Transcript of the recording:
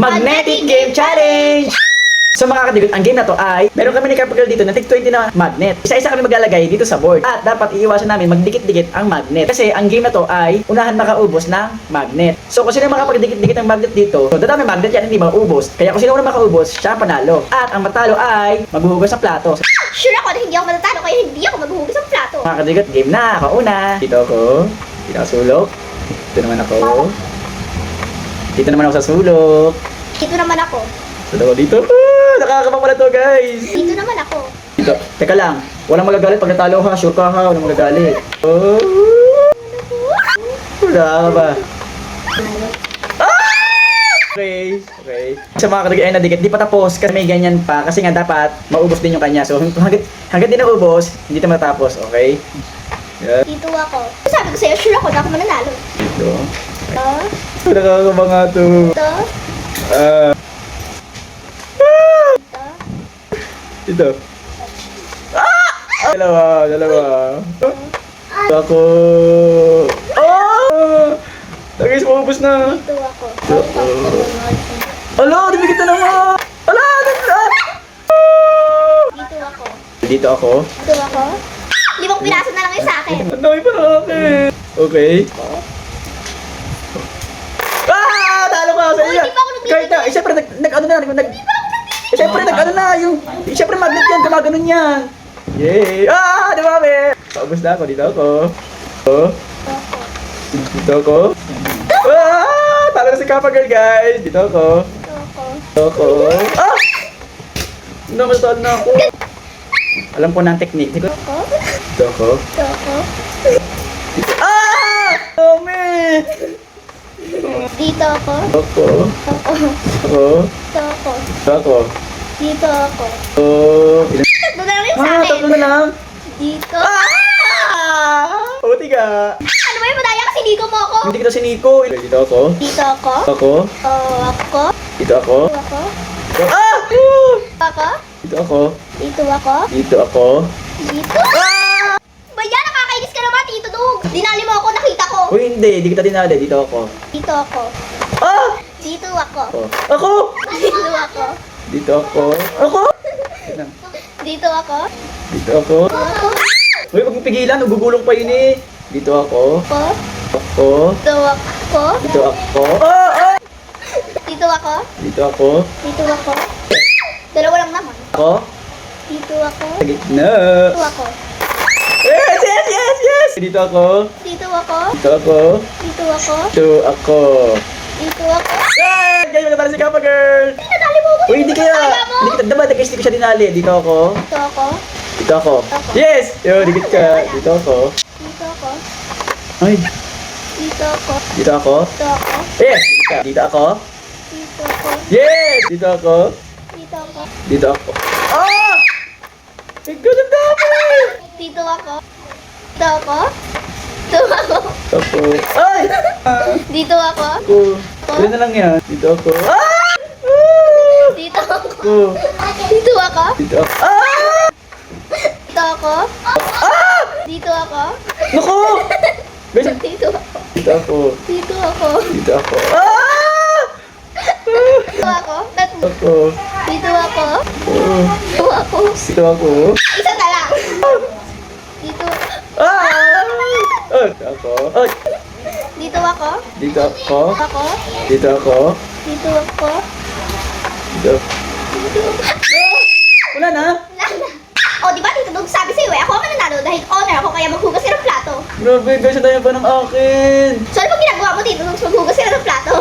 Magnetic Game Challenge! So mga kadigot, ang game na to ay meron kami ni Capital dito na tig 20 na magnet. Isa-isa kami maglalagay dito sa board. At dapat iiwasan namin magdikit-dikit ang magnet. Kasi ang game na to ay unahan makaubos ng magnet. So kung sino makapagdikit-dikit ng magnet dito, so dadami magnet yan, hindi makaubos. Kaya kung sino unang makaubos, siya ang panalo. At ang matalo ay maghuhugas ng plato. Sure ako na hindi ako matatalo kaya hindi ako maghuhugas ng plato. Mga kadigot, game na. Ako una. Dito ako. Dito ako sulok. Dito naman ako. Dito naman ako sa sulok. Dito naman ako. Dito ako dito. Nakakabang pala to, guys. Dito naman ako. Dito. Teka lang. Walang magagalit pag natalo ha. Sure ka ha. Walang magagalit. Oh. Wala ka ba? Okay. Okay. Sa mga kadagay ay nadikit. Di pa tapos kasi may ganyan pa. Kasi nga dapat maubos din yung kanya. So hanggat di naubos, hindi ito matapos. Okay? Yeah. Dito ako. Sabi ko sa'yo, sure ako na ako mananalo. Dito. Ito. Nakakabang nga to. Ito. Dito. Dalawa. Dito ako. Guys, maubos na. Dito ako. Ala, dumikit na naman. Ala, Dito ako. Dito ako. Dito ako. 5 piraso na lang yung sa akin. Ang dami pa na akin. Okay. Talo ka sa iya. Hindi pa ako nagbibigay. Kahit na, siyempre nag-ano na, siyempre nag-ano na, siyempre magnet yan, gumaganon yan. Yay! Dumami! Paubos na ako, dito ako. Dito ako. Talo na si Kappa Girl, guys. Dito ako. Dito ako. Namatalo na ako. Alam ko na ang technique. Dito ako. Dito ako. Dami! Dito ako. Ako. Ako. Dito ako. Dito ako. Dito ako. Ilan? Tatlo na lang yung sa akin. Tatlo na lang. Dito. Puti ka. Ano ba yung madaya kasi dito mo ako? Hindi kita si Nico. Dito ako. Dito ako. Ako. Ako. Dito ako. Dito ako. Ako. Dito ako. Dito ako. Dito ako. Dito. Ba yan? Nakakainis ka naman, Tito Dug. Dinali mo ako, nakita ko. Uy, hindi kita dinali. Dito ako. Dito ako. Dito ako. Ako. Dito ako. Dito ako. Ako. Dito ako. Dito ako. Ako. Uy, huwag mong pigilan. Nagugulong pa yun eh. Dito ako. Ako. Ako. Dito ako. Dito ako. Dito ako. Dito ako. Dito ako. Dalawa lang naman. Ako. Dito ako. Sa gitna. Dito ako. Yes! Dito ako. Dito ako. Dito ako. Dito ako. Dito ako. Dito ako. Guys, magkatala si Kappa Girl. Nadali mo ako. Uy, hindi kaya. Kaya mo. Hindi kita, diba? Hindi ko siya dinali. Dito ako. Dito ako. Dito ako. Yes! Yo, dikit ka. Dito ako. Dito ako. Ay, Dito ako. dito ako. Dito ako. Yes! Dito ka. Dito ako. Dito ako. Yes! Dito ako. Dito ako. Dito ako. Ikaw ang dami! Dito ako. Dito ako. Dito ako. Ako. Ay! Dito ako. Ako. Ilan na lang yan? Dito ako. Dito ako. Ako. Dito ako. Dito ako. Dito ako. Dito ako. Naku! Guys, Dito ako. dito ako. Dito ako. Dito ako. Dito ako. Ako. Dito ako. Dito ako. Dito ako. Isa na lang. Dito. Dito ako. Dito ako. Dito ako. Ako. Dito ako. Dito ako. Dito. Dito. Wala na. Wala na. O, di ba Tito Dug, sabi sa'yo ako ang mananalo dahil owner ako kaya maghugas ka ng plato. Grabe guys, ang dami pa ng akin. So, ano ba ginagawa mo Tito Dug? Maghugas ka ng plato.